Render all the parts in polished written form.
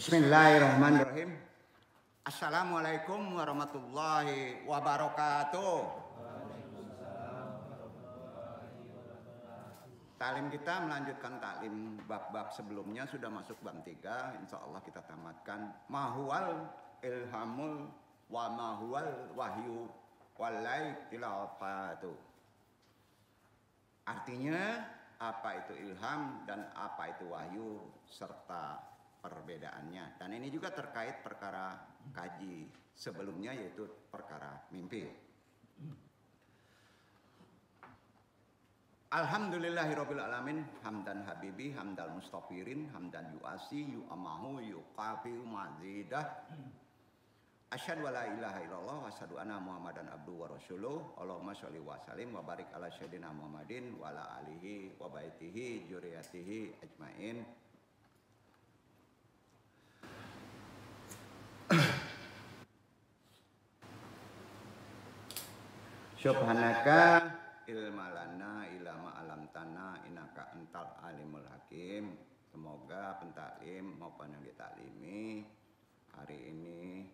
Bismillahirrahmanirrahim. Assalamualaikum warahmatullahi wabarakatuh. Taklim kita melanjutkan taklim bab-bab sebelumnya, sudah masuk bab 3. Insya Allah kita tamatkan mahuwal ilhamul wa mahuwal wahyu walai tilawatu. Artinya apa itu ilham dan apa itu wahyu serta perbedaannya. Dan ini juga terkait perkara kaji sebelumnya, yaitu perkara mimpi. Alhamdulillahirabbil alamin, hamdan habibi, hamdal mustafirin, hamdan yuasi, yu'amahu, yuqafiu mazidah. Asyhadu alla ilaha illallah wa asyhadu anna Muhammadan abduhu wa rasuluh. Allahumma sholli wa sallim wa barik ala sayyidina Muhammadin wa ala alihi wa baitihi dzurriyyatihi ajmain. Subhanaka ilma lana ilma alam tanah innaka antal alimul hakim. Semoga pentaklim maupun yang ditaklimi hari ini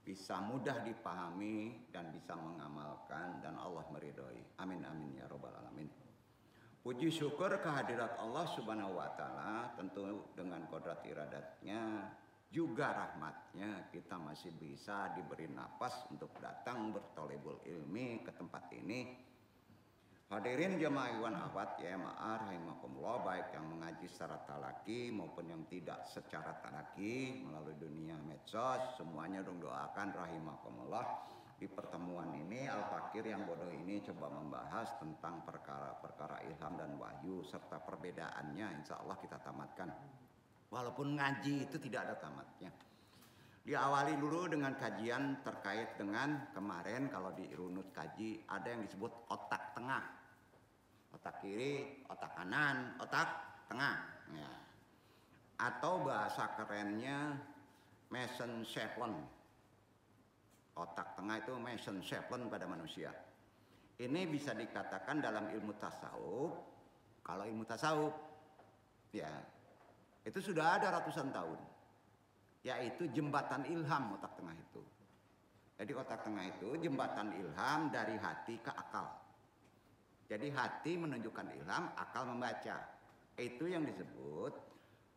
bisa mudah dipahami dan bisa mengamalkan dan Allah meridhoi. Amin amin ya rabbal alamin. Puji syukur kehadirat Allah Subhanahu wa taala, tentu dengan kodrat iradatnya juga rahmatnya kita masih bisa diberi napas untuk datang bertolebul ilmi ke tempat ini. Hadirin jamaah ikhwan akhwat ya ma'ar rahimakumullah, baik yang mengaji secara talaki maupun yang tidak secara talaki melalui dunia medsos, semuanya dong doakan rahimakumullah. Di pertemuan ini Al-Fakir yang bodoh ini coba membahas tentang perkara-perkara ilham dan wahyu serta perbedaannya, insya Allah kita tamatkan. Walaupun ngaji itu tidak ada tamatnya. Diawali dulu dengan kajian terkait dengan kemarin kalau di runut kaji ada yang disebut otak tengah. Otak kiri, otak kanan, otak tengah. Ya. Atau bahasa kerennya Mesencephalon. Otak tengah itu Mesencephalon pada manusia. Ini bisa dikatakan dalam ilmu tasawuf. Kalau ilmu tasawuf, ya itu sudah ada ratusan tahun. Yaitu jembatan ilham otak tengah itu. Jadi otak tengah itu jembatan ilham dari hati ke akal. Jadi hati menunjukkan ilham, akal membaca. Itu yang disebut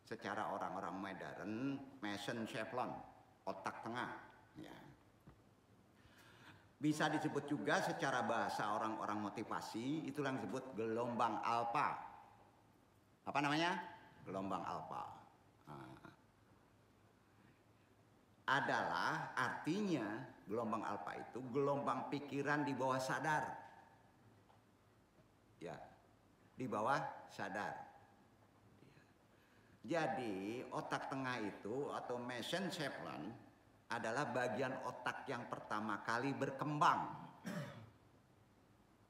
secara orang-orang modern Mesencephalon, otak tengah. Ya. Bisa disebut juga secara bahasa orang-orang motivasi, itulah yang disebut gelombang alfa. Apa namanya? Gelombang alfa. Adalah artinya gelombang alfa itu gelombang pikiran di bawah sadar. Ya, di bawah sadar. Jadi otak tengah itu atau Mesencephalon adalah bagian otak yang pertama kali berkembang.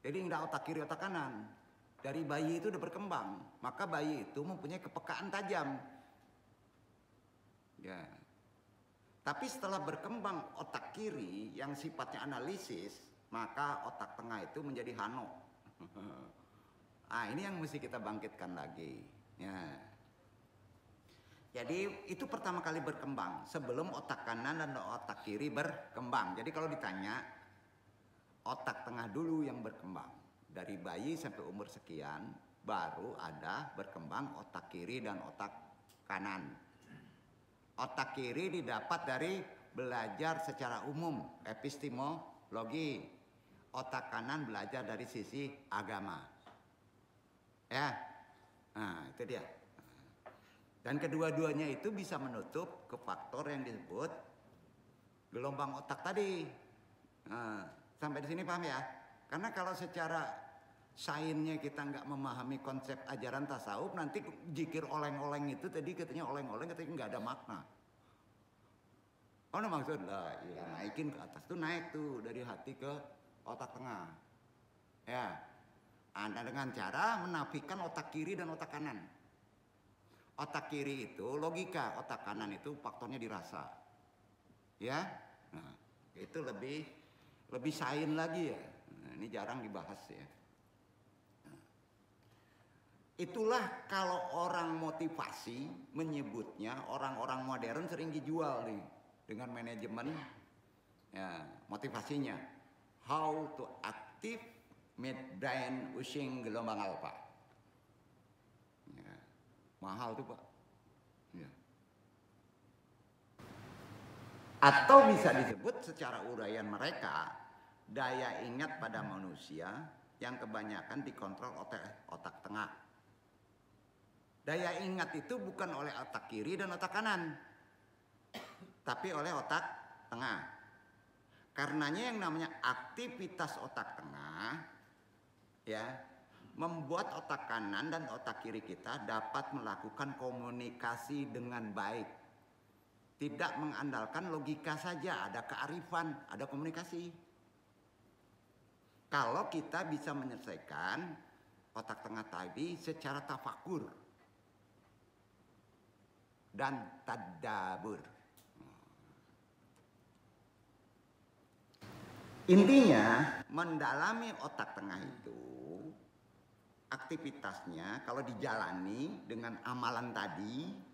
Jadi tidak otak kiri otak kanan. Dari bayi itu udah berkembang, maka bayi itu mempunyai kepekaan tajam. Ya. Tapi setelah berkembang otak kiri yang sifatnya analisis, maka otak tengah itu menjadi hano. Ini yang mesti kita bangkitkan lagi. Ya. Jadi itu pertama kali berkembang sebelum otak kanan dan otak kiri berkembang. Jadi kalau ditanya, otak tengah dulu yang berkembang. Dari bayi sampai umur sekian baru ada berkembang otak kiri dan otak kanan. Otak kiri didapat dari belajar secara umum, epistemologi. Otak kanan belajar dari sisi agama. Ya, nah itu dia. Dan kedua-duanya itu bisa menutup ke faktor yang disebut gelombang otak tadi. Nah, sampai di sini paham ya? Karena kalau secara sainsnya kita nggak memahami konsep ajaran tasawuf, nanti zikir oleng-oleng itu tadi katanya oleng-oleng katanya nggak ada makna. Oh, maksud lah, ya, naikin ke atas tuh naik tuh dari hati ke otak tengah. Ya, Anda dengan cara menafikan otak kiri dan otak kanan. Otak kiri itu logika, otak kanan itu faktornya dirasa. Ya, nah, itu lebih sains lagi ya. Nah, ini jarang dibahas ya. Itulah kalau orang motivasi menyebutnya, orang-orang modern sering dijual nih dengan manajemen ya, motivasinya. How to active midbrain using gelombang alfa. Ya, mahal tuh Pak. Ya. Atau bisa disebut secara uraian mereka, daya ingat pada manusia yang kebanyakan dikontrol otak tengah. Daya ingat itu bukan oleh otak kiri dan otak kanan, tapi oleh otak tengah. Karenanya yang namanya aktivitas otak tengah, ya, membuat otak kanan dan otak kiri kita dapat melakukan komunikasi dengan baik. Tidak mengandalkan logika saja, ada kearifan, ada komunikasi. Kalau kita bisa menyelesaikan otak tengah tadi secara tafakur dan tadabbur. Intinya mendalami otak tengah itu aktivitasnya kalau dijalani dengan amalan tadi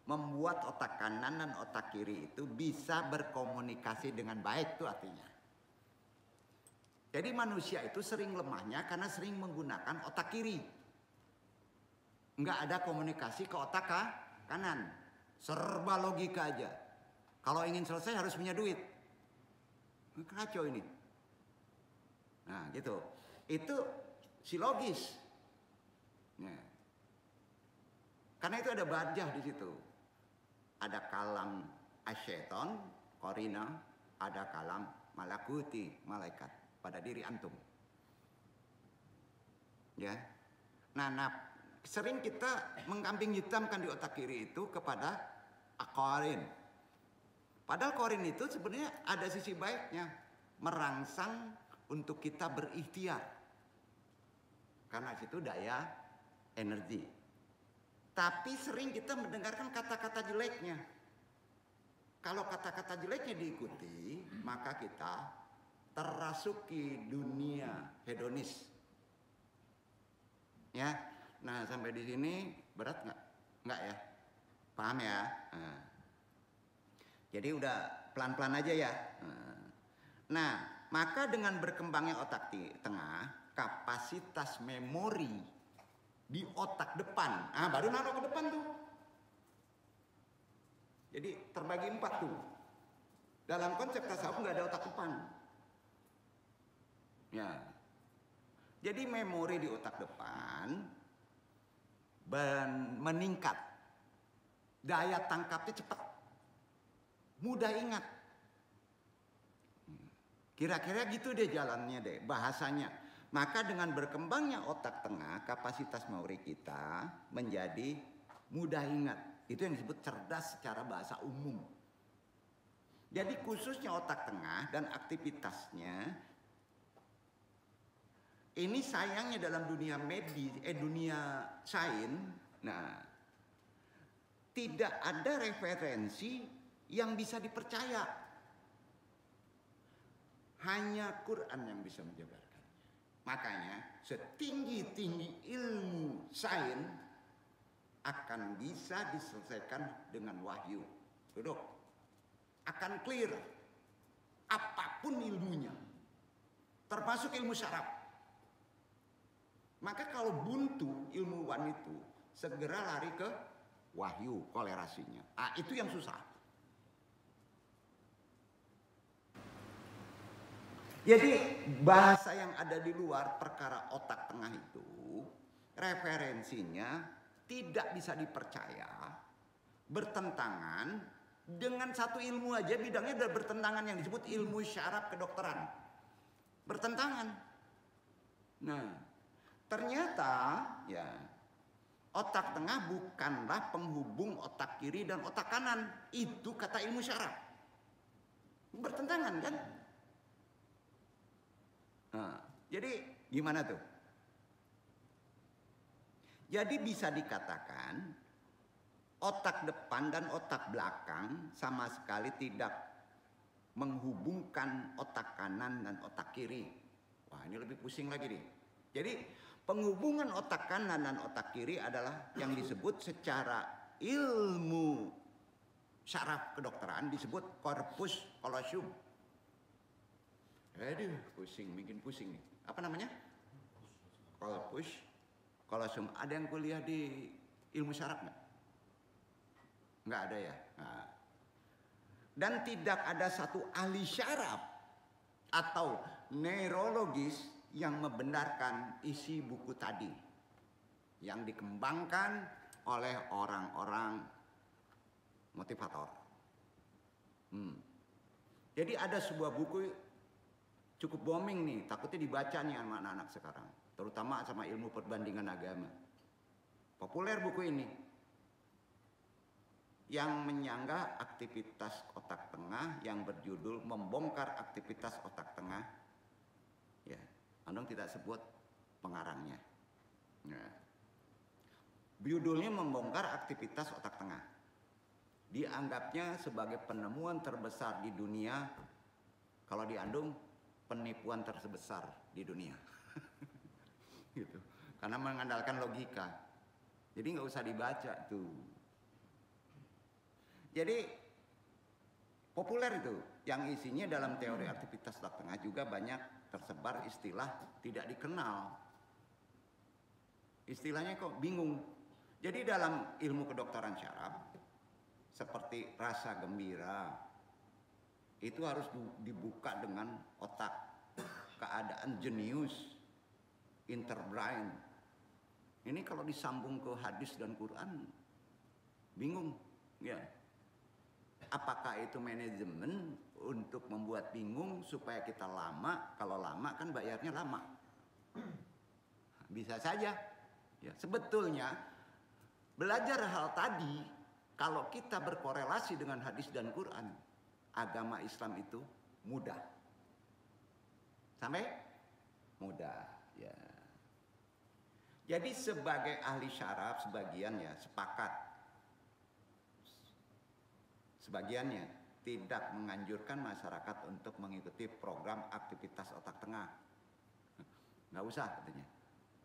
membuat otak kanan dan otak kiri itu bisa berkomunikasi dengan baik, itu artinya. Jadi manusia itu sering lemahnya karena sering menggunakan otak kiri. Enggak ada komunikasi ke otak kanan. Serba logika aja. Kalau ingin selesai harus punya duit. Kacau ini. Nah gitu. Itu si logis. Nah. Karena itu ada barjah di situ. Ada kalam asyaiton, korina, ada kalam malakuti, malaikat pada diri antum. Ya. Nah, sering kita mengkambing hitamkan di otak kiri itu kepada qarin. Padahal qarin itu sebenarnya ada sisi baiknya, merangsang untuk kita berikhtiar. Karena situ daya energi. Tapi sering kita mendengarkan kata-kata jeleknya. Kalau kata-kata jeleknya diikuti, maka kita terasuki dunia hedonis. Ya. Nah sampai di sini berat nggak? Nggak ya? Paham ya? Nah. Jadi udah pelan-pelan aja ya. Nah maka dengan berkembangnya otak tengah, kapasitas memori di otak depan, baru naruh ke depan tuh. Jadi terbagi 4 tuh. Dalam konsep tasawuf nggak ada otak depan. Ya. Jadi memori di otak depan meningkat, daya tangkapnya cepat, mudah ingat. Kira-kira gitu deh jalannya deh, bahasanya. Maka dengan berkembangnya otak tengah, kapasitas memori kita menjadi mudah ingat. Itu yang disebut cerdas secara bahasa umum. Jadi khususnya otak tengah dan aktivitasnya, ini sayangnya dalam dunia dunia sains, nah tidak ada referensi yang bisa dipercaya. Hanya Quran yang bisa menjabarkan. Makanya setinggi-tinggi ilmu sains akan bisa diselesaikan dengan wahyu. Duduk. Akan clear apapun ilmunya. Termasuk ilmu syaraf. Maka kalau buntu ilmuwan itu segera lari ke wahyu, kolerasinya. Itu yang susah. Jadi bahasa yang ada di luar perkara otak tengah itu referensinya tidak bisa dipercaya, bertentangan dengan satu ilmu aja, bidangnya udah bertentangan, yang disebut ilmu syaraf kedokteran. Bertentangan. Nah, ternyata ya otak tengah bukanlah penghubung otak kiri dan otak kanan. Itu kata ilmu syaraf. Bertentangan kan? Nah, jadi gimana tuh? Jadi bisa dikatakan otak depan dan otak belakang sama sekali tidak menghubungkan otak kanan dan otak kiri. Wah, ini lebih pusing lagi nih. Jadi Penghubungan otak kanan dan otak kiri adalah yang disebut secara ilmu syaraf kedokteran disebut corpus callosum. Aduh, pusing, bikin pusing nih. Apa namanya? Corpus callosum. Ada yang kuliah di ilmu syaraf nggak? Nggak ada ya. Nah. Dan tidak ada satu ahli syaraf atau neurologis yang membenarkan isi buku tadi yang dikembangkan oleh orang-orang motivator. Jadi ada sebuah buku cukup booming nih, takutnya dibaca nih sama anak-anak sekarang, terutama sama ilmu perbandingan agama. Populer buku ini yang menyanggah aktivitas otak tengah yang berjudul Membongkar Aktivitas Otak Tengah. Ya, Andong tidak sebut pengarangnya. Nah, judulnya Membongkar Aktivitas Otak Tengah. Dianggapnya sebagai penemuan terbesar di dunia. Kalau di Andong, penipuan terbesar di dunia. Gitu. Karena mengandalkan logika. Jadi nggak usah dibaca tuh. Jadi populer itu, yang isinya dalam teori aktivitas otak tengah juga banyak tersebar istilah tidak dikenal. Istilahnya kok bingung. Jadi dalam ilmu kedokteran syaraf, seperti rasa gembira, itu harus dibuka dengan otak. Keadaan jenius, interbrain. Ini kalau disambung ke hadis dan Quran, bingung. Ya. Apakah itu manajemen untuk membuat bingung supaya kita lama? Kalau lama kan bayarnya lama. Bisa saja. Ya, sebetulnya belajar hal tadi kalau kita berkorelasi dengan hadis dan Quran, agama Islam itu mudah. Sampai mudah, ya. Jadi sebagai ahli syaraf sebagian ya sepakat. Sebagiannya tidak menganjurkan masyarakat untuk mengikuti program aktivitas otak tengah. Nggak usah katanya.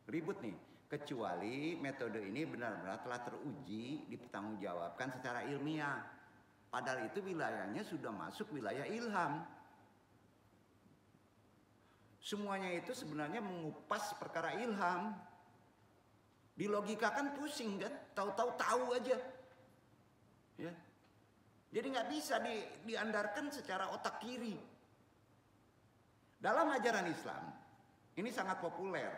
Ribut nih. Kecuali metode ini benar-benar telah teruji, dipertanggungjawabkan secara ilmiah. Padahal itu wilayahnya sudah masuk wilayah ilham. Semuanya itu sebenarnya mengupas perkara ilham. Dilogikakan pusing kan? Tahu aja. Ya. Jadi nggak bisa diandarkan secara otak kiri. Dalam ajaran Islam, ini sangat populer.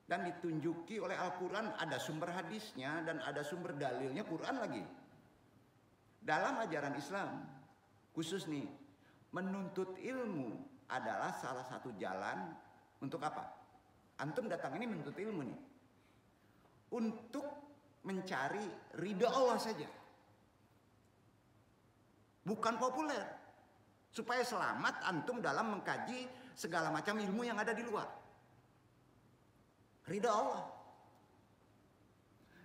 Dan ditunjuki oleh Al-Quran, ada sumber hadisnya dan ada sumber dalilnya Quran lagi. Dalam ajaran Islam, khusus nih, menuntut ilmu adalah salah satu jalan untuk apa? Antum datang ini menuntut ilmu nih. Untuk mencari ridha Allah saja. Bukan populer. Supaya selamat antum dalam mengkaji segala macam ilmu yang ada di luar. Ridha Allah.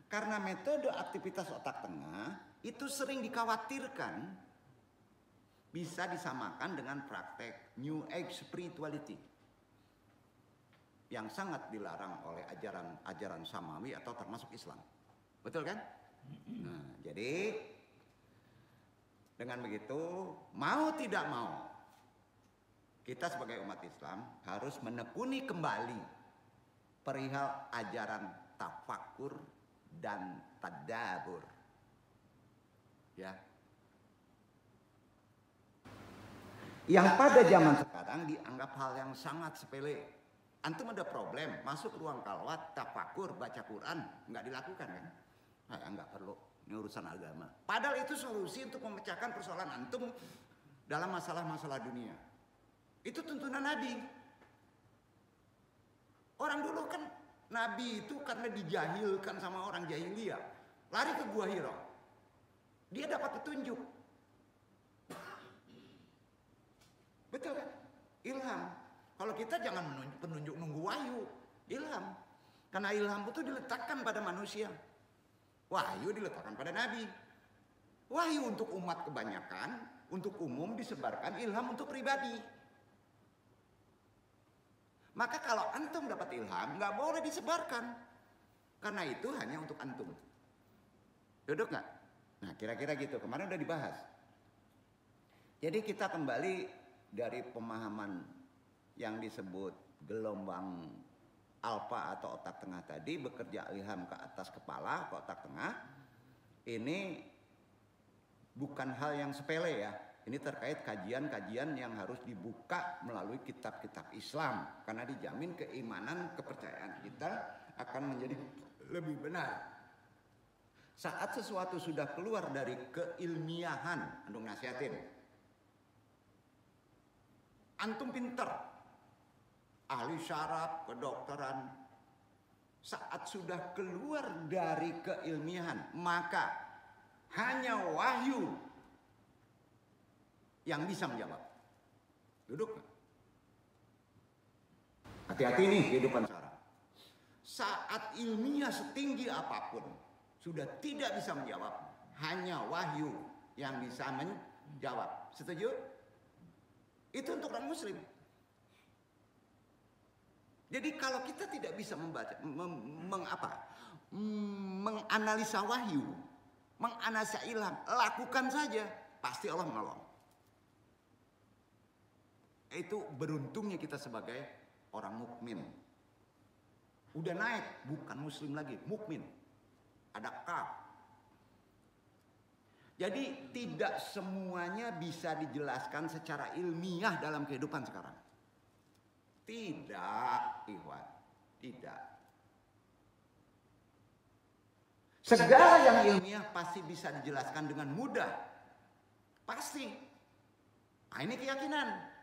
Karena metode aktivitas otak tengah itu sering dikhawatirkan bisa disamakan dengan praktek New Age spirituality. Yang sangat dilarang oleh ajaran Samawi atau termasuk Islam. Betul kan? Nah, jadi dengan begitu, mau tidak mau, kita sebagai umat Islam harus menekuni kembali perihal ajaran tafakur dan tadabbur. Ya. Yang pada zaman sekarang dianggap hal yang sangat sepele. Antum ada problem, masuk ruang khalwat, tafakur, baca Quran, nggak dilakukan kan? Nggak perlu. Ini urusan agama. Padahal itu solusi untuk memecahkan persoalan antum dalam masalah-masalah dunia. Itu tuntunan Nabi. Orang dulu kan Nabi itu karena dijahilkan sama orang jahiliyah, lari ke Gua Hira. Dia dapat petunjuk. Betul kan? Ilham. Kalau kita jangan penunjuk nunggu wahyu, ilham. Karena ilham itu diletakkan pada manusia. Wahyu diletakkan pada Nabi. Wahyu untuk umat kebanyakan, untuk umum disebarkan, ilham untuk pribadi. Maka kalau antum dapat ilham, nggak boleh disebarkan. Karena itu hanya untuk antum. Duduk nggak? Nah kira-kira gitu, kemarin udah dibahas. Jadi kita kembali dari pemahaman yang disebut gelombang alfa atau otak tengah tadi, bekerja ilham ke atas kepala, ke otak tengah. Ini bukan hal yang sepele ya. Ini terkait kajian-kajian yang harus dibuka melalui kitab-kitab Islam. Karena dijamin keimanan, kepercayaan kita akan menjadi lebih benar. Saat sesuatu sudah keluar dari keilmiahan, antum nasihatin. Antum pinter, ahli syaraf, kedokteran. Saat sudah keluar dari keilmiahan, maka hanya wahyu yang bisa menjawab. Duduk. Hati-hati nih kehidupan sekarang. Saat ilmiah setinggi apapun sudah tidak bisa menjawab, hanya wahyu yang bisa menjawab. Setuju? Itu untuk orang muslim. Jadi kalau kita tidak bisa membaca, menganalisa wahyu, menganalisa ilham, lakukan saja, pasti Allah menolong. Itu beruntungnya kita sebagai orang mukmin. Udah naik, bukan muslim lagi, mukmin. Ada kaf. Jadi tidak semuanya bisa dijelaskan secara ilmiah dalam kehidupan sekarang. Tidak, ikhwan, tidak. Segala yang ilmiah pasti bisa dijelaskan dengan mudah. Pasti. Nah, ini keyakinan.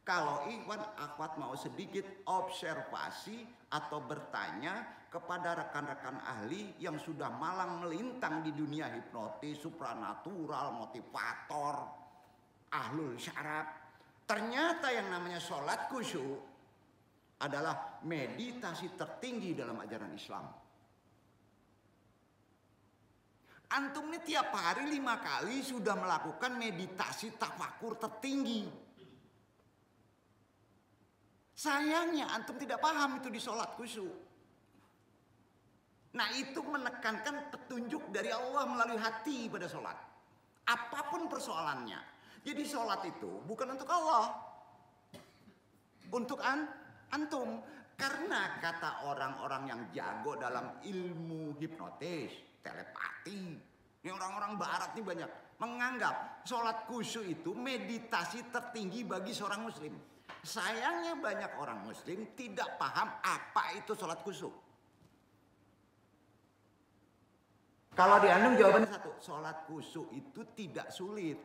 Kalau ikhwan akhwat mau sedikit observasi atau bertanya kepada rekan-rekan ahli yang sudah malang melintang di dunia hipnotis, supranatural, motivator, ahlul syaraf. Ternyata yang namanya sholat khusyuk adalah meditasi tertinggi dalam ajaran Islam. Antum ini tiap hari 5 kali sudah melakukan meditasi tafakur tertinggi. Sayangnya antum tidak paham itu di sholat khusyuk. Nah itu menekankan petunjuk dari Allah melalui hati pada sholat. Apapun persoalannya. Jadi sholat itu bukan untuk Allah. Untuk antum. Karena kata orang-orang yang jago dalam ilmu hipnotis, telepati. Ini orang-orang barat nih banyak. Menganggap sholat khusyuk itu meditasi tertinggi bagi seorang muslim. Sayangnya banyak orang muslim tidak paham apa itu sholat khusyuk. Kalau di antum jawabannya satu, sholat khusyuk itu tidak sulit.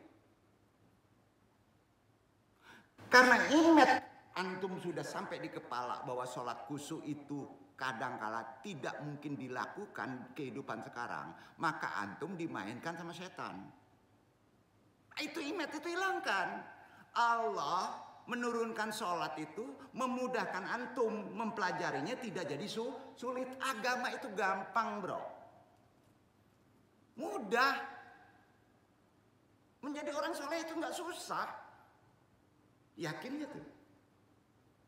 Karena image antum sudah sampai di kepala bahwa sholat khusyuk itu kadangkala tidak mungkin dilakukan kehidupan sekarang, maka antum dimainkan sama setan. Itu image itu hilangkan. Allah menurunkan sholat itu memudahkan antum mempelajarinya, tidak jadi sulit. Agama itu gampang bro, mudah. Menjadi orang soleh itu nggak susah. Yakin gitu?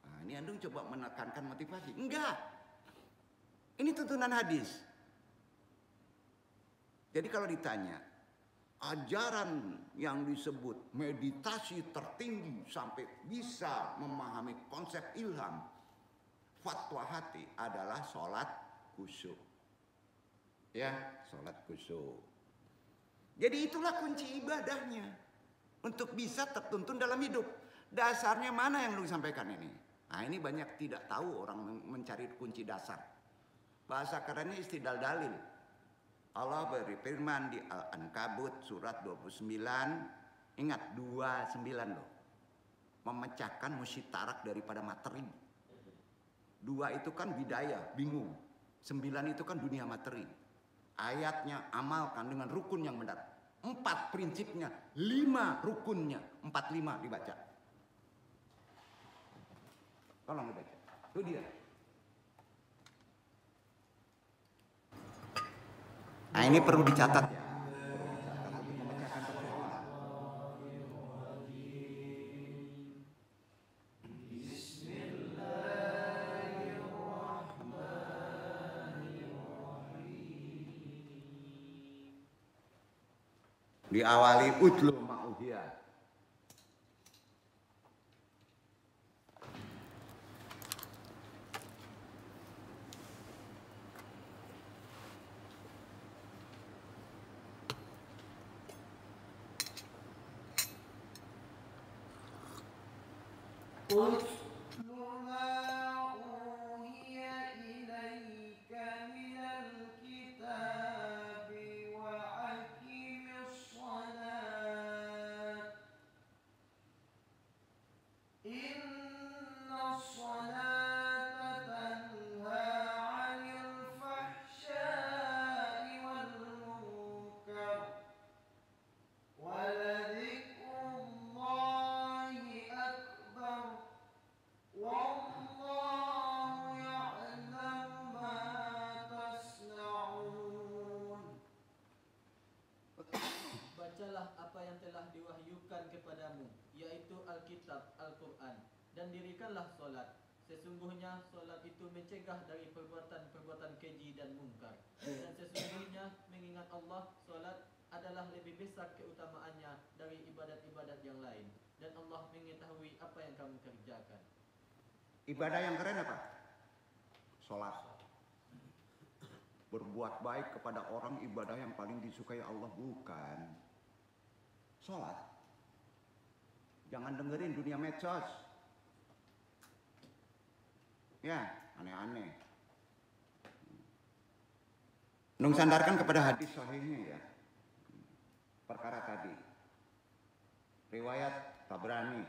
Nah, ini antum coba menekankan motivasi. Enggak. Ini tuntunan hadis. Jadi kalau ditanya ajaran yang disebut meditasi tertinggi sampai bisa memahami konsep ilham, fatwa hati adalah sholat khusyuk. Ya, sholat khusyuk. Jadi itulah kunci ibadahnya untuk bisa tertuntun dalam hidup. Dasarnya mana yang lu sampaikan ini? Nah ini banyak tidak tahu orang mencari kunci dasar. Bahasa kerennya istidlal dalil. Allah berfirman di Al-Ankabut surat 29, ingat 29 loh. Memecahkan musyitarak daripada materi. 2 itu kan bidayah, bingung. 9 itu kan dunia materi. Ayatnya amalkan dengan rukun yang benar. 4 prinsipnya, 5 rukunnya, 4-5 dibaca. Tolong dibaca. Itu dia. Nah ini perlu dicatat ya. Diawali utlu ma'uhiyah. Bacalah apa yang telah diwahyukan kepadamu, yaitu Alkitab, Al-Quran, dan dirikanlah solat. Sesungguhnya solat itu mencegah dari perbuatan-perbuatan keji dan mungkar. Dan sesungguhnya mengingat Allah, solat adalah lebih besar keutamaannya dari ibadat-ibadat yang lain. Dan Allah mengetahui apa yang kamu kerjakan. Ibadah yang keren apa? Solat. Berbuat baik kepada orang ibadah yang paling disukai Allah, bukan sholat. Jangan dengerin dunia medsos. Ya, aneh-aneh. Nung sandarkan kepada hadis sahihnya ya. Perkara tadi. Riwayat Tabrani.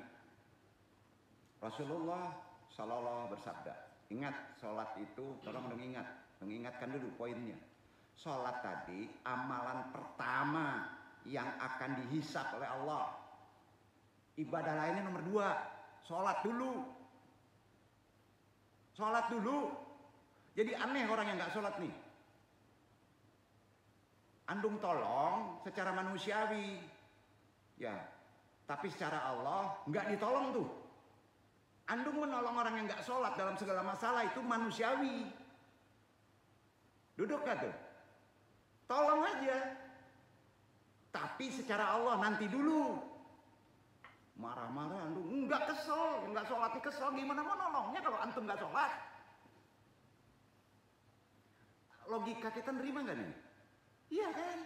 Rasulullah sallallahu bersabda. Ingat, sholat itu, tolong ingat. Mengingatkan dulu poinnya. Sholat tadi amalan pertama yang akan dihisap oleh Allah. Ibadah lainnya nomor 2. Sholat dulu. Sholat dulu. Jadi aneh orang yang gak sholat nih. Andung tolong secara manusiawi. Ya. Tapi secara Allah gak ditolong tuh. Andung menolong orang yang gak sholat dalam segala masalah itu manusiawi. Duduk gak tuh? Tolong aja. Tapi secara Allah nanti dulu. Marah-marah antum, enggak kesel, enggak sholat kesel, gimana mau nolongnya kalau antum enggak sholat? Logika kita nerima gak nih? Iya kan?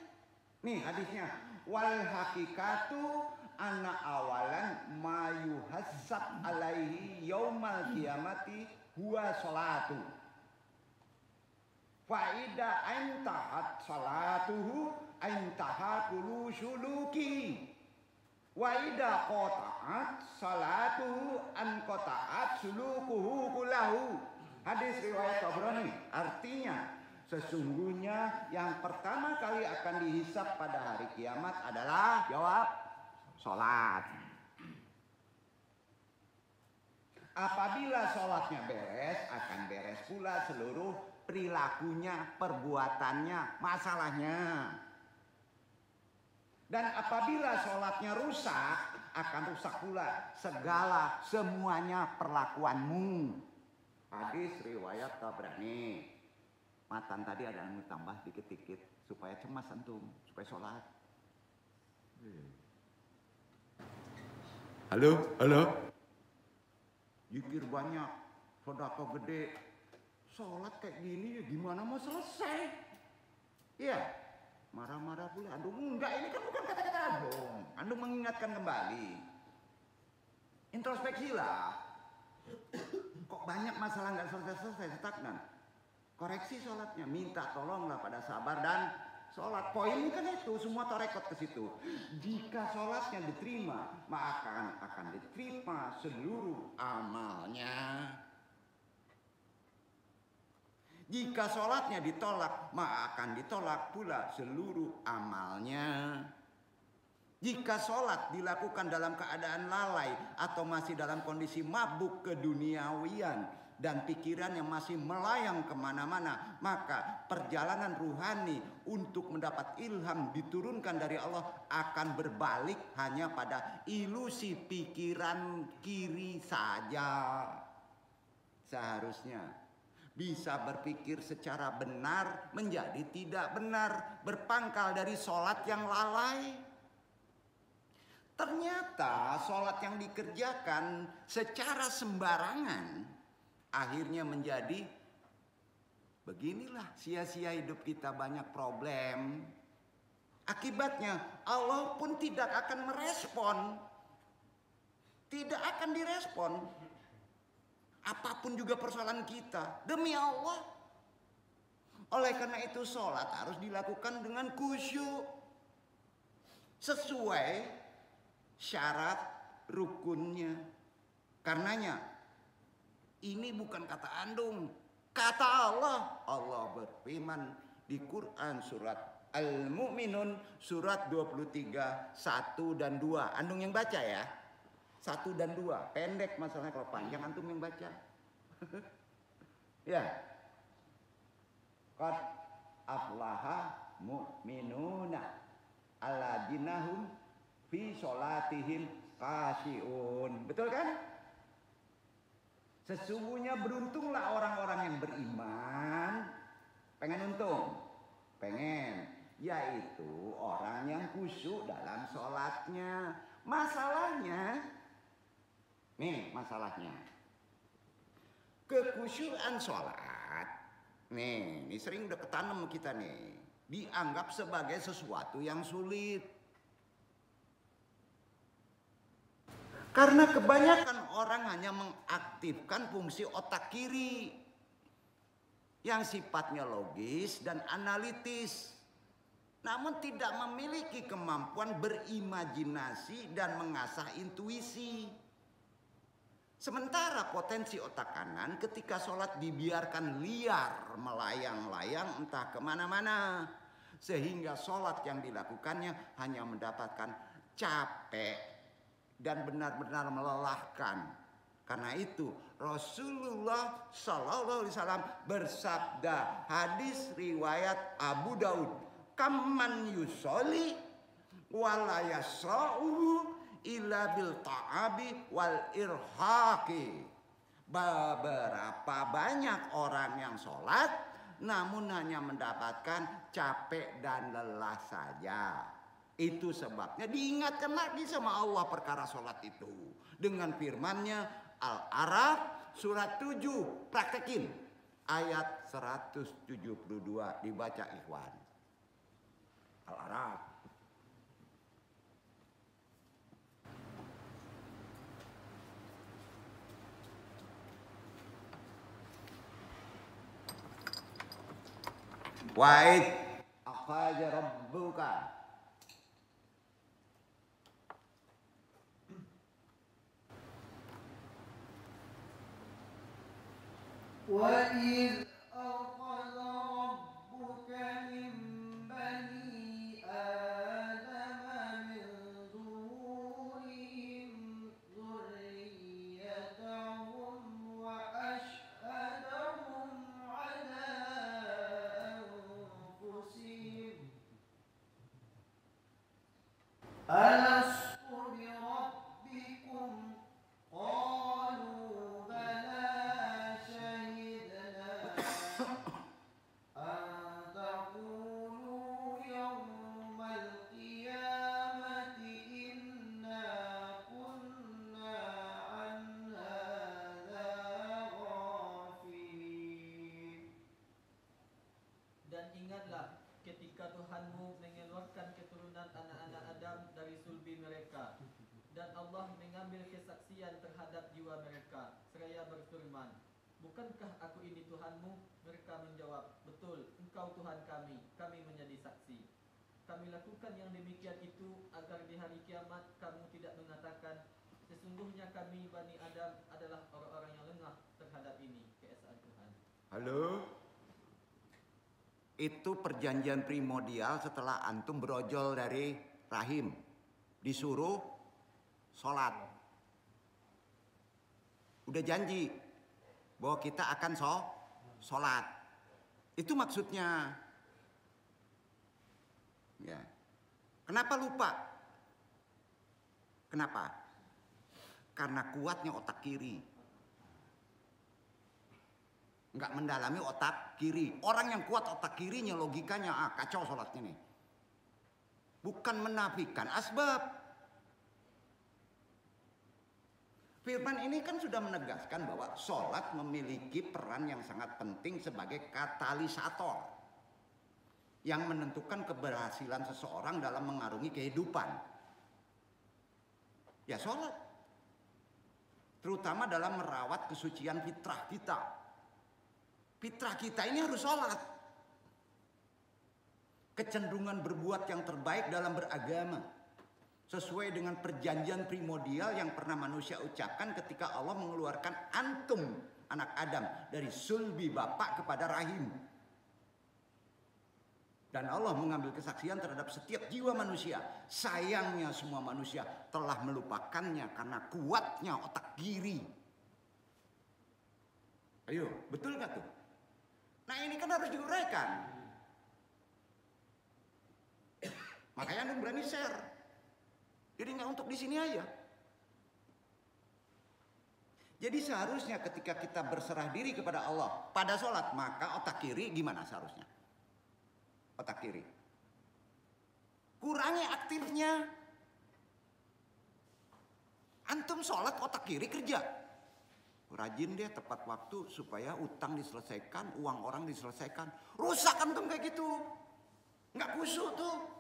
Nih hadisnya, wal hakikatu anna awalan ma yuhassab alaihi yaumal qiyamati huwa sholatu. Faida aintahat salatuhu aintaha kulu suluki. Waida qota'at salatuhu an qota'at sulukuhu kulahu. Hadis riwayat Tabrani. Artinya sesungguhnya yang pertama kali akan dihisap pada hari kiamat adalah jawab sholat. Apabila sholatnya beres, akan beres pula seluruh perilakunya, perbuatannya, masalahnya. Dan apabila sholatnya rusak, akan rusak pula segala semuanya perlakuanmu. Hadis riwayat Tabrani. Matan tadi ada yang tambah dikit-dikit supaya cemas antum, supaya sholat. Halo. Zikir banyak, sedekah gede. Sholat kayak gini ya gimana mau selesai? Iya, marah-marah pula. Aduh enggak, ini kan bukan kata-kata Andung. Andung mengingatkan kembali. Introspeksilah. Kok banyak masalah nggak selesai-selesai, stagnan. Koreksi sholatnya, minta tolonglah pada sabar dan sholat. Poinnya kan itu, semua torekot ke situ. Jika sholatnya diterima, maka akan diterima seluruh amalnya. Jika sholatnya ditolak, maka akan ditolak pula seluruh amalnya. Jika sholat dilakukan dalam keadaan lalai atau masih dalam kondisi mabuk keduniawian dan pikiran yang masih melayang kemana-mana, maka perjalanan ruhani untuk mendapat ilham diturunkan dari Allah akan berbalik hanya pada ilusi pikiran kiri saja. Seharusnya bisa berpikir secara benar menjadi tidak benar, berpangkal dari sholat yang lalai. Ternyata sholat yang dikerjakan secara sembarangan akhirnya menjadi beginilah, sia-sia hidup kita, banyak problem. Akibatnya Allah pun tidak akan merespon. Tidak akan direspon. Apapun juga persoalan kita, demi Allah. Oleh karena itu sholat harus dilakukan dengan khusyuk. Sesuai syarat rukunnya. Karenanya ini bukan kata andung, kata Allah. Allah berfirman di Quran surat Al-Mu'minun surat 23 1 dan 2. Andung yang baca ya. 1 dan 2. Pendek masalahnya, kalau panjang antum yang baca. Ya. Qad aflaha mu'minuna alladzinahum fi sholatihim khashi'un. Betul kan? Sesungguhnya beruntunglah orang-orang yang beriman. Pengen untung? Pengen. Yaitu orang yang khusyuk dalam sholatnya. Masalahnya, nih masalahnya, kekhusyuan sholat, nih ini sering udah ketanam kita nih, dianggap sebagai sesuatu yang sulit. Karena kebanyakan orang hanya mengaktifkan fungsi otak kiri yang sifatnya logis dan analitis, namun tidak memiliki kemampuan berimajinasi dan mengasah intuisi. Sementara potensi otak kanan ketika sholat dibiarkan liar melayang-layang entah kemana-mana, sehingga sholat yang dilakukannya hanya mendapatkan capek dan benar-benar melelahkan. Karena itu Rasulullah Sallallahu Alaihi Wasallam bersabda, hadis riwayat Abu Daud, "Kamman yusoli wala yasra'u illa bil ta'abi wal irhaqi." Beberapa banyak orang yang sholat namun hanya mendapatkan capek dan lelah saja. Itu sebabnya diingatkan lagi sama Allah perkara sholat itu dengan firman-Nya Al-A'raf surat 7. Praktekin ayat 172, dibaca ikhwan. Al-A'raf. Wa'id akhaja rabbuka وَإِذْ أَخَذَ رَبُّكَ مِنْ بَنِي آدَمَ مِنْ ظُهُورِهِمْ ذُرِّيَّتَهُمْ وَأَشْهَدَهُمْ عَلَى أَنْفُسِهِمْ أَلَسْتُ بِرَبِّكُمْ قَالُوا بَلَى شَهِدْنَا أَنْ تَقُولُوا يَوْمَ الْقِيَامَةِ إِنَّا كُنَّا عَنْ هَذَا غَافِلِينَ. Dan ingatlah ketika Tuhanmu mengeluarkan keturunan anak-anak Adam dari sulbi mereka, dan Allah mengambil kesaksian terhadap jiwa mereka, seraya berfirman, "Bukankah aku ini Tuhanmu?" Mereka menjawab, "Betul, Engkau Tuhan kami, kami menjadi saksi." Kami lakukan yang demikian itu agar di hari kiamat kamu tidak mengatakan, "Sesungguhnya kami Bani Adam adalah orang-orang yang lengah terhadap ini," keesaan Tuhan. Halo? Itu perjanjian primordial setelah antum berojol dari rahim. Disuruh sholat. Udah janji bahwa kita akan sholat. Itu maksudnya. Ya. Kenapa lupa? Kenapa? Karena kuatnya otak kiri. Nggak mendalami otak kiri. Orang yang kuat otak kirinya, logikanya kacau sholatnya nih. Bukan menafikan asbab. Firman ini kan sudah menegaskan bahwa sholat memiliki peran yang sangat penting sebagai katalisator yang menentukan keberhasilan seseorang dalam mengarungi kehidupan. Ya sholat, terutama dalam merawat kesucian fitrah kita. Fitrah kita ini harus sholat. Kecenderungan berbuat yang terbaik dalam beragama sesuai dengan perjanjian primordial yang pernah manusia ucapkan ketika Allah mengeluarkan antum, anak Adam, dari sulbi bapak kepada rahim. Dan Allah mengambil kesaksian terhadap setiap jiwa manusia. Sayangnya semua manusia telah melupakannya karena kuatnya otak kiri. Ayo, betul gak tuh? Nah ini kan harus diuraikan. Makanya Anda berani share. Jadi nggak untuk di sini aja. Jadi seharusnya ketika kita berserah diri kepada Allah pada sholat, maka otak kiri gimana seharusnya? Otak kiri. Kurangi aktifnya. Antum sholat otak kiri kerja. Rajin dia tepat waktu supaya utang diselesaikan, uang orang diselesaikan. Rusak antum kayak gitu. Nggak khusyuk tuh.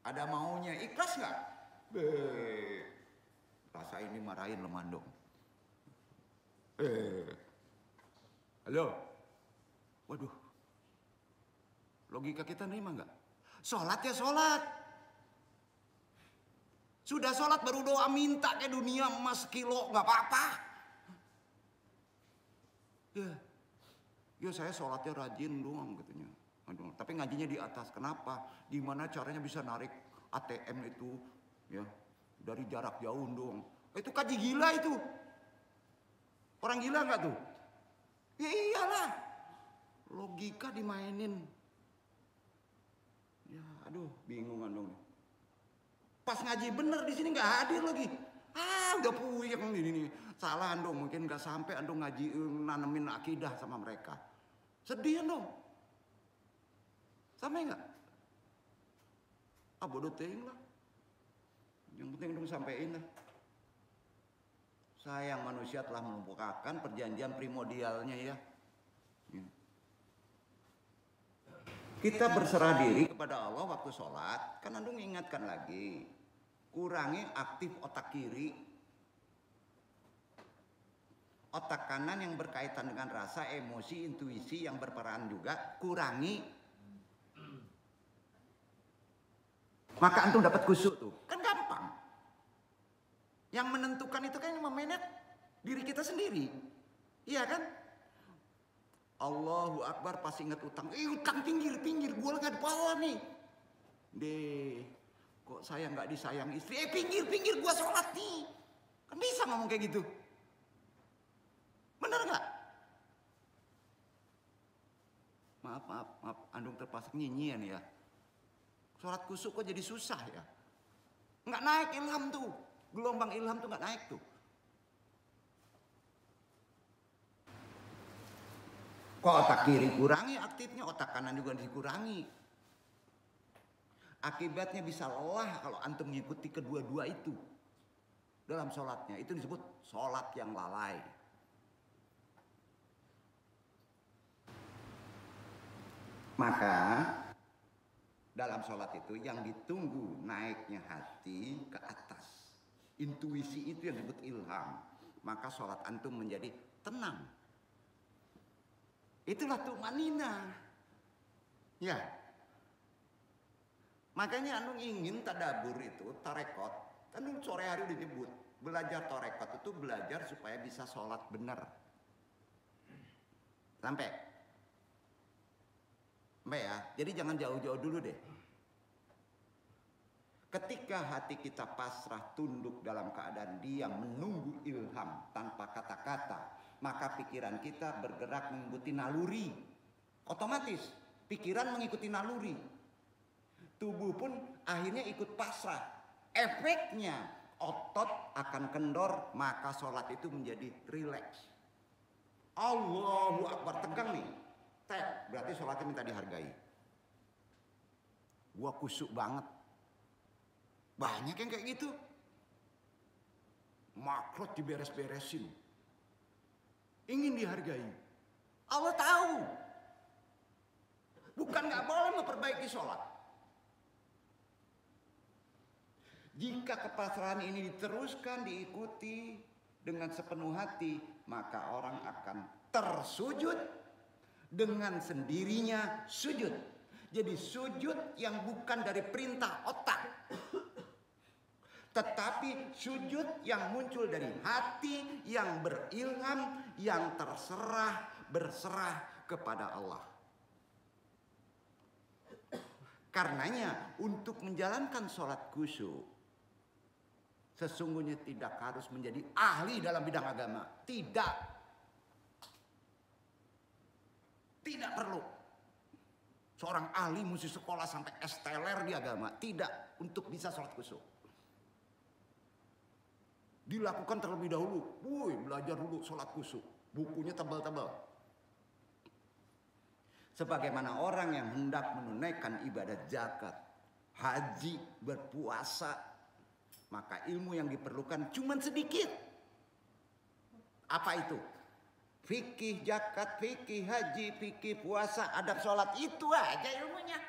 Ada maunya, ikhlas nggak? Rasa ini marahin lo mandong. Halo? Waduh. Logika kita nerima nggak? Sholat ya sholat. Sudah sholat baru doa minta ke dunia emas kilo, nggak apa-apa. Ya saya sholatnya rajin doang katanya. Aduh, tapi ngajinya di atas. Kenapa? Gimana caranya bisa narik ATM itu ya dari jarak jauh dong. Itu kaji gila itu. Orang gila nggak tuh? Ya iyalah. Logika dimainin. Ya aduh bingung dong. Pas ngaji bener di sini nggak hadir lagi. Udah puyeng ini nih. Salah dong, mungkin nggak sampai andong ngaji nanemin akidah sama mereka. Sedih dong. Sampai nggak? Bodoh ting lah. Yang penting dong sampein lah. Sayang manusia telah melupakan perjanjian primordialnya ya. Kita berserah diri kepada Allah waktu sholat. Kan andung ingatkan lagi. Kurangi aktif otak kiri. Otak kanan yang berkaitan dengan rasa, emosi, intuisi yang berperan juga. Kurangi. Maka antum dapat khusyuk tuh. Kan gampang. Yang menentukan itu kan memanage diri kita sendiri. Iya kan? Allahu Akbar pas ingat utang. Utang pinggir. Gue lagi di bawah nih. Kok saya nggak disayang istri? Pinggir. Gue sholat nih. Kan bisa ngomong kayak gitu. Bener nggak? Maaf. Andung terpaksa nyanyian ya. Sholat kusuk kok jadi susah ya. Nggak naik ilham tuh. Gelombang ilham tuh nggak naik tuh. Kok otak kiri kurangi aktifnya, otak kanan juga dikurangi. Akibatnya bisa lelah kalau antum mengikuti kedua-dua itu. Dalam sholatnya, itu disebut sholat yang lalai. Maka dalam sholat itu yang ditunggu naiknya hati ke atas. Intuisi itu yang disebut ilham. Maka sholat antum menjadi tenang. Itulah tumanina. Ya. Makanya antum ingin tadabur itu, tarekot. Antum sore hari disebut. Belajar tarekot itu belajar supaya bisa sholat benar. Sampai ya. Jadi jangan jauh-jauh dulu deh. Ketika hati kita pasrah tunduk dalam keadaan diam menunggu ilham tanpa kata-kata, maka pikiran kita bergerak mengikuti naluri. Otomatis pikiran mengikuti naluri. Tubuh pun akhirnya ikut pasrah. Efeknya otot akan kendor, maka sholat itu menjadi rileks. Allahu Akbar, tegang nih. Berarti sholatnya minta dihargai. Gua kusuk banget. Banyak yang kayak gitu. makrot diberes-beresin. Ingin dihargai. Allah tahu. Bukan nggak boleh memperbaiki sholat. Jika kepasrahan ini diteruskan, diikuti dengan sepenuh hati, maka orang akan tersujud dengan sendirinya sujud. Jadi sujud yang bukan dari perintah otak, tetapi sujud yang muncul dari hati, yang berilham, yang berserah kepada Allah. Karenanya untuk menjalankan sholat khusyuk, sesungguhnya tidak harus menjadi ahli dalam bidang agama. Tidak. Tidak perlu. Seorang ahli mesti sekolah sampai S-teler di agama. Tidak. Untuk bisa sholat khusyuk. Dilakukan terlebih dahulu. Belajar dulu sholat khusyuk. Bukunya tebal-tebal. Sebagaimana orang yang hendak menunaikan ibadah zakat, haji, berpuasa, maka ilmu yang diperlukan cuma sedikit. Apa itu? Fikih zakat, fikih haji, fikih puasa, adab sholat, itu aja ilmunya.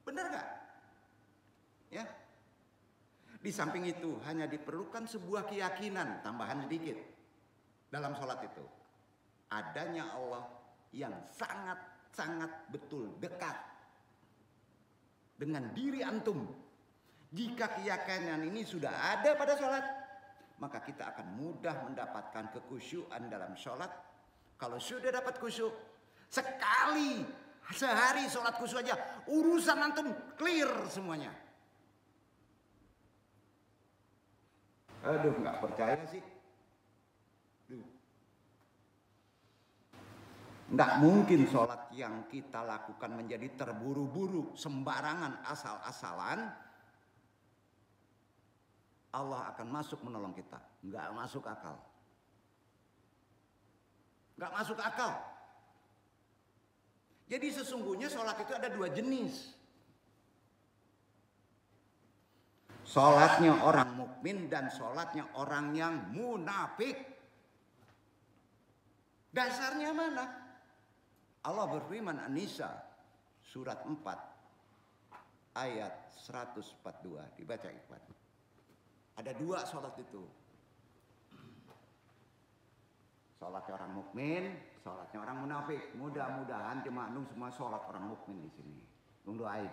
Benar gak? Ya. Di samping itu hanya diperlukan sebuah keyakinan tambahan sedikit dalam sholat itu. Adanya Allah yang sangat betul dekat dengan diri antum. Jika keyakinan ini sudah ada pada sholat, maka kita akan mudah mendapatkan kekhusyuan dalam sholat. Kalau sudah dapat khusyuk, sehari sholat khusyuk aja, urusan antum clear semuanya. Aduh, nggak percaya sih. Nggak mungkin sholat yang kita lakukan menjadi terburu-buru, sembarangan, asal-asalan. Allah akan masuk menolong kita. Nggak masuk akal. Nggak masuk akal. Jadi sesungguhnya sholat itu ada dua jenis. Sholatnya orang mukmin dan sholatnya orang yang munafik. Dasarnya mana? Allah berfirman An-Nisa surat 4 ayat 142. Dibaca Ikhwan. Ada dua sholat itu. Sholatnya orang mukmin, sholatnya orang munafik. Mudah-mudahan jemaah nung semua sholat orang mukmin di sini. Nung doain.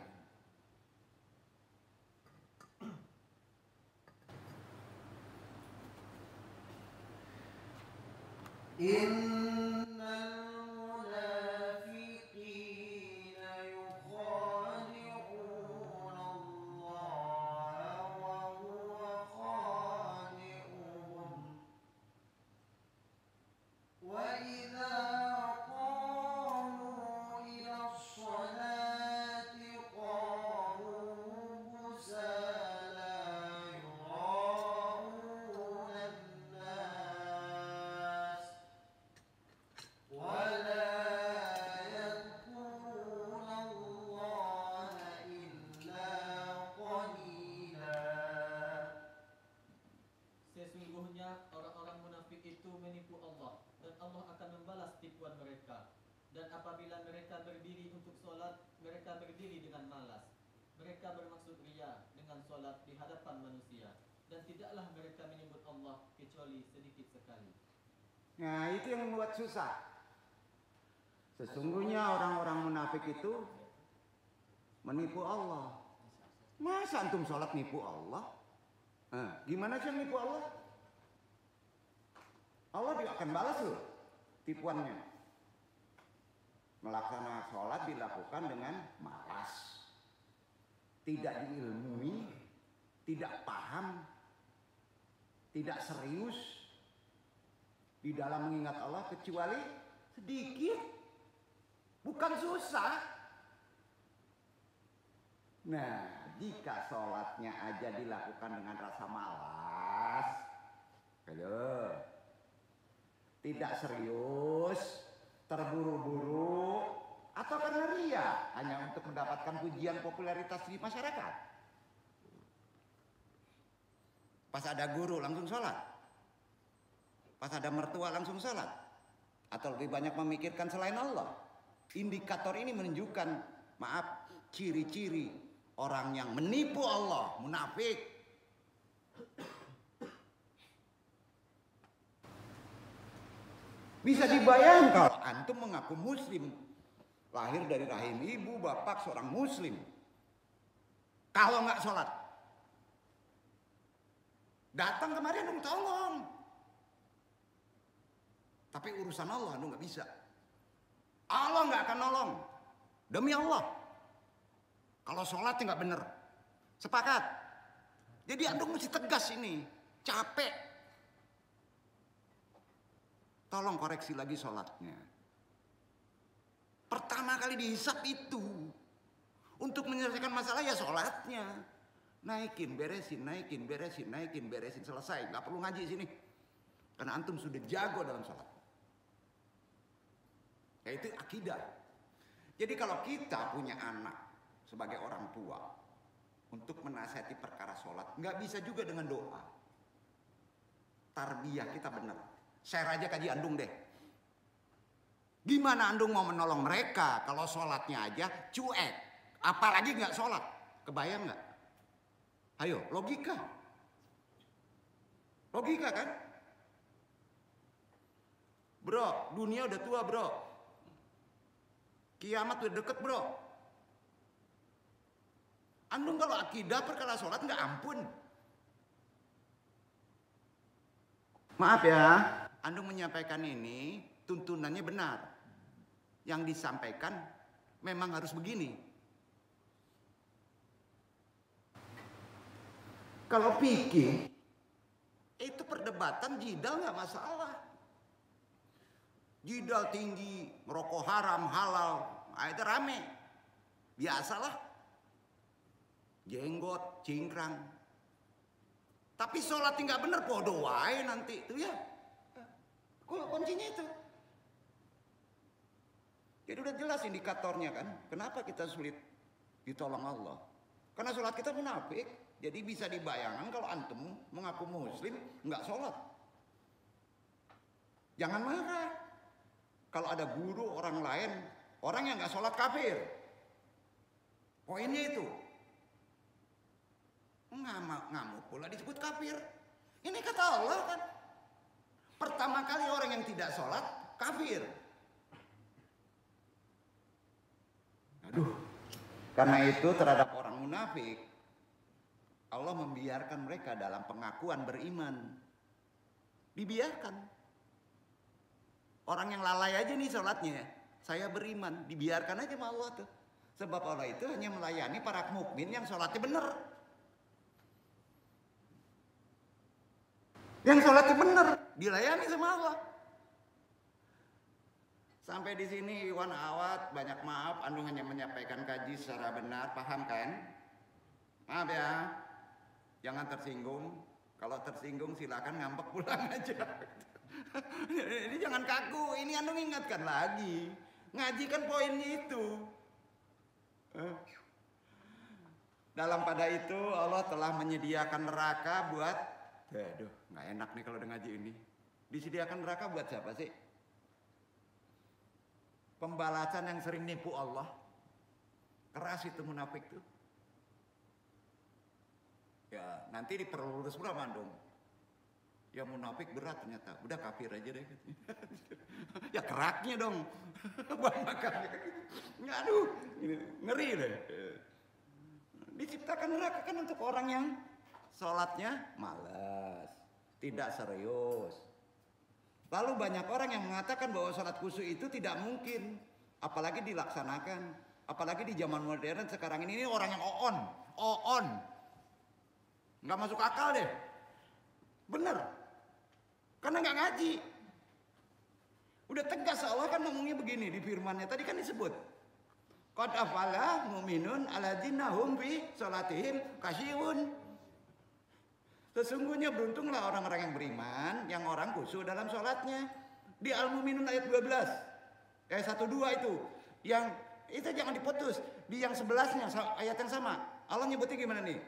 Dan apabila mereka berdiri untuk sholat, mereka berdiri dengan malas. Mereka bermaksud riya dengan sholat di hadapan manusia. Dan tidaklah mereka menyebut Allah kecuali sedikit sekali. Nah, itu yang membuat susah. Sesungguhnya orang-orang munafik itu menipu Allah. Masa antum sholat nipu Allah? Gimana sih nipu Allah? Allah juga akan balas loh tipuannya. Melaksanakan sholat dilakukan dengan malas, tidak diilmui, tidak paham, tidak serius di dalam mengingat Allah kecuali sedikit, bukan susah. Nah, jika sholatnya aja dilakukan dengan rasa malas, tidak serius, terburu-buru, atau karena ria hanya untuk mendapatkan pujian popularitas di masyarakat. Pas ada guru langsung sholat? Pas ada mertua langsung sholat? Atau lebih banyak memikirkan selain Allah? Indikator ini menunjukkan, maaf, ciri-ciri orang yang menipu Allah, munafik. Bisa dibayangkan kalau antum mengaku muslim, lahir dari rahim ibu, bapak seorang muslim, kalau nggak sholat, datang kemarin dong tolong, tapi urusan Allah lu nggak bisa. Allah nggak akan nolong, demi Allah. Kalau sholatnya nggak bener, sepakat. Jadi antum mesti tegas ini, capek. Tolong koreksi lagi sholatnya. Pertama kali dihisap itu, untuk menyelesaikan masalah ya sholatnya. Naikin, beresin, naikin, beresin, naikin, beresin, selesai. Nggak perlu ngaji sini, karena antum sudah jago dalam sholat. Yaitu akidah. Jadi kalau kita punya anak sebagai orang tua untuk menasihati perkara sholat, nggak bisa juga dengan doa. Tarbiyah kita benar. Share aja kaji andung deh. Gimana andung mau menolong mereka kalau sholatnya aja cuek, apalagi nggak sholat? Kebayang nggak? Ayo, logika. Logika kan? Bro, dunia udah tua bro. Kiamat udah deket bro. Andung kalau akidah perkara sholat nggak ampun. Maaf ya, andung menyampaikan ini tuntunannya benar. Yang disampaikan memang harus begini. Kalau pikir itu perdebatan jidal nggak masalah. Jidal tinggi, merokok haram, halal, nah itu rame. Biasalah. Jenggot, cingkrang. Tapi sholat nggak bener, podo wae nanti itu ya. Kuncinya itu. Jadi udah jelas indikatornya kan. Kenapa kita sulit ditolong Allah? Karena sholat kita munafik. Jadi bisa dibayangkan kalau antum mengaku muslim nggak sholat. Jangan marah. Kalau ada guru orang lain, orang yang nggak sholat kafir. Poinnya itu. Ngamuk pula disebut kafir. Ini kata Allah kan. Pertama kali orang yang tidak sholat kafir. Aduh. Karena itu terhadap orang munafik, Allah membiarkan mereka dalam pengakuan beriman. Dibiarkan. Orang yang lalai aja nih sholatnya, saya beriman, dibiarkan aja sama Allah tuh. Sebab Allah itu hanya melayani para mukmin yang sholatnya benar. Yang sholatnya benar, dilayani sama Allah. Sampai di sini Iwan Awad, banyak maaf, andung hanya menyampaikan kaji secara benar, paham kan? Maaf ya, jangan tersinggung. Kalau tersinggung silakan ngambek pulang aja. Ini jangan kaku, ini andung ingatkan lagi. Ngaji kan poinnya itu. Dalam pada itu Allah telah menyediakan neraka buat, aduh nggak enak nih kalau udah ngaji ini. Disediakan neraka buat siapa sih? Pembalasan yang sering nipu Allah. Keras itu munafik tuh. Ya nanti diperlurus berapa dong? Ya munafik berat ternyata, udah kafir aja deh. Ya keraknya dong, buat makannya. Aduh, ngeri deh. Diciptakan neraka kan untuk orang yang sholatnya malas, tidak serius. Lalu banyak orang yang mengatakan bahwa sholat khusyuk itu tidak mungkin, apalagi dilaksanakan, apalagi di zaman modern sekarang ini orang yang on, nggak masuk akal deh. Bener. Karena nggak ngaji. Udah tegas Allah kan ngomongnya begini di firman-Nya tadi kan disebut. Qad afala mu'minun alladzina hum fi sholatihim khasyi'un. Sesungguhnya beruntunglah orang-orang yang beriman, yang orang khusyuk dalam sholatnya. Di Al-Mu'minun ayat 12. Ayat 1-2 itu. Yang itu jangan diputus. Di yang 11-nya ayat yang sama. Allah nyebutnya gimana nih?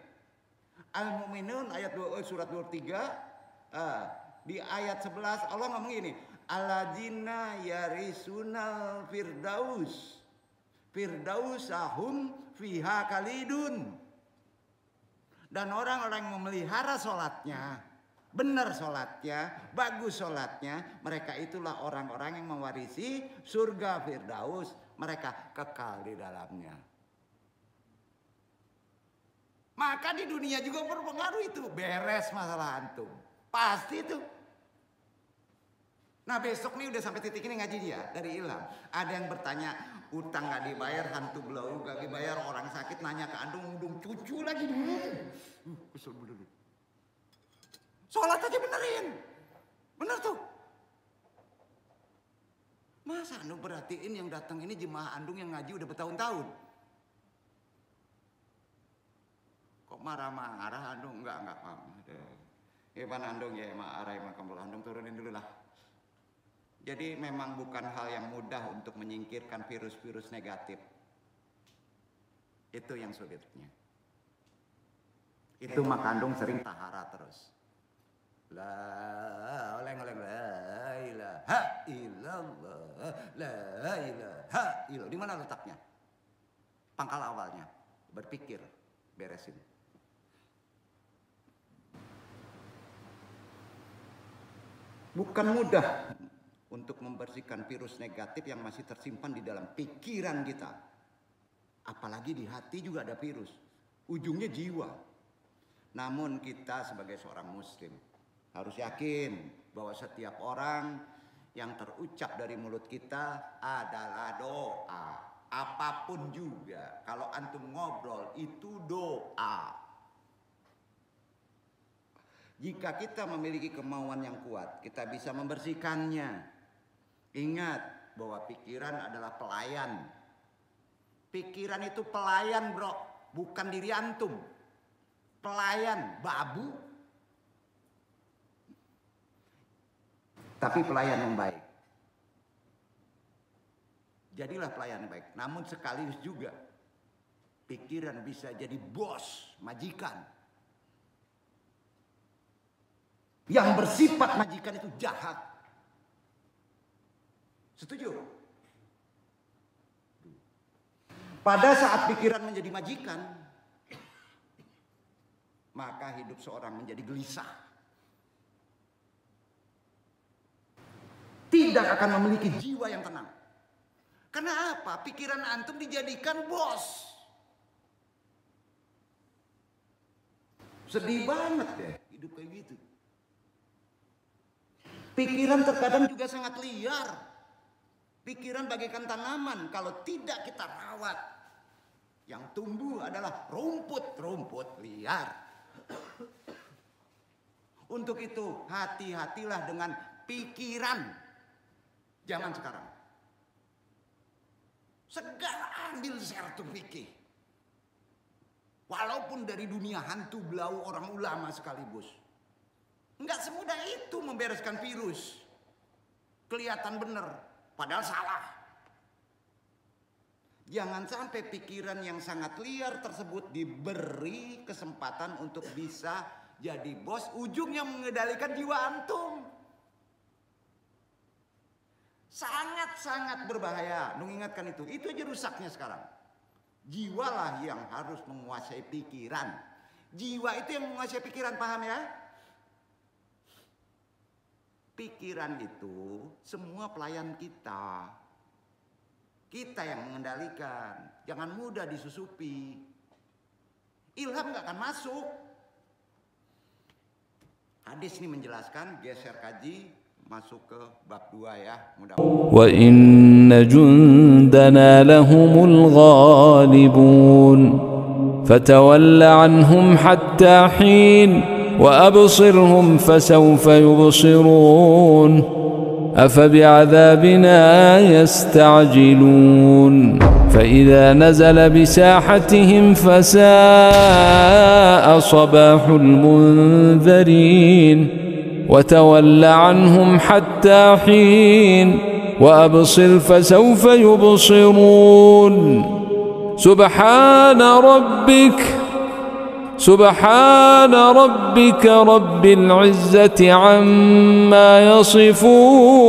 Al-Mu'minun ayat 2, surat 23 di ayat 11 Allah ngomong gini, alladzina yarisunal firdaus firdausahum fiha kalidun. Dan orang-orang yang memelihara sholatnya, benar sholatnya, bagus sholatnya, mereka itulah orang-orang yang mewarisi surga firdaus, mereka kekal di dalamnya. Maka di dunia juga berpengaruh itu. Beres masalah antum. Pasti itu. Nah besok nih udah sampai titik ini ngaji dia dari Ilham. Ada yang bertanya, utang gak dibayar, hantu belau gak dibayar, orang sakit nanya ke andung cucu lagi. Kesel bener. Sholat aja benerin. Bener tuh. Masa andung perhatiin yang datang ini jemaah andung yang ngaji udah bertahun-tahun. Kok marah-marah andung? Enggak paham. Iban andung ya marah makam andung turunin dulu lah. Jadi memang bukan hal yang mudah untuk menyingkirkan virus-virus negatif. Itu yang sulitnya. Itu maka andung sering tahara terus. La ilaha illallah, la ilaha illallah. Di mana letaknya? Pangkal awalnya. Berpikir, beresin. Bukan mudah untuk membersihkan virus negatif yang masih tersimpan di dalam pikiran kita. Apalagi di hati juga ada virus. Ujungnya jiwa. Namun kita sebagai seorang muslim harus yakin bahwa setiap orang yang terucap dari mulut kita adalah doa. Apapun juga. Kalau antum ngobrol itu doa. Jika kita memiliki kemauan yang kuat, kita bisa membersihkannya. Ingat bahwa pikiran adalah pelayan. Pikiran itu pelayan bro, bukan diri antum. Pelayan, babu. Tapi pelayan yang baik. Jadilah pelayan yang baik. Namun sekaligus juga, pikiran bisa jadi bos, majikan. Yang bersifat majikan itu jahat. Setuju? Pada saat pikiran menjadi majikan, maka hidup seorang menjadi gelisah. Tidak akan memiliki jiwa yang tenang. Karena apa? Pikiran antum dijadikan bos. Sedih banget ya hidup kayak gitu. Pikiran terkadang juga sangat liar. Pikiran bagaikan tanaman, kalau tidak kita rawat, yang tumbuh adalah rumput-rumput liar. Untuk itu, hati-hatilah dengan pikiran zaman sekarang. Segala ambil sertu fikih. Walaupun dari dunia hantu belau orang ulama sekalipun. Enggak semudah itu membereskan virus. Kelihatan benar, padahal salah. Jangan sampai pikiran yang sangat liar tersebut diberi kesempatan untuk bisa jadi bos, ujungnya mengendalikan jiwa antum. Sangat-sangat berbahaya. Mengingatkan itu aja rusaknya sekarang. Jiwalah yang harus menguasai pikiran. Jiwa itu yang menguasai pikiran, paham ya? Pikiran itu semua pelayan kita. Kita yang mengendalikan. Jangan mudah disusupi. Ilham gak akan masuk. Hadis ini menjelaskan, geser kaji, masuk ke bab 2 ya. Mudah-mudahan. Wa inna jundana lahumul ghalibun. Fatawalla anhum hatta hin. وأبصرهم فسوف يبصرون أفبعذابنا يستعجلون فإذا نزل بساحتهم فساء صباح المنذرين وتول عنهم حتى حين وأبصر فسوف يبصرون سبحان ربك سبحان ربك رب العزة عما يصفون.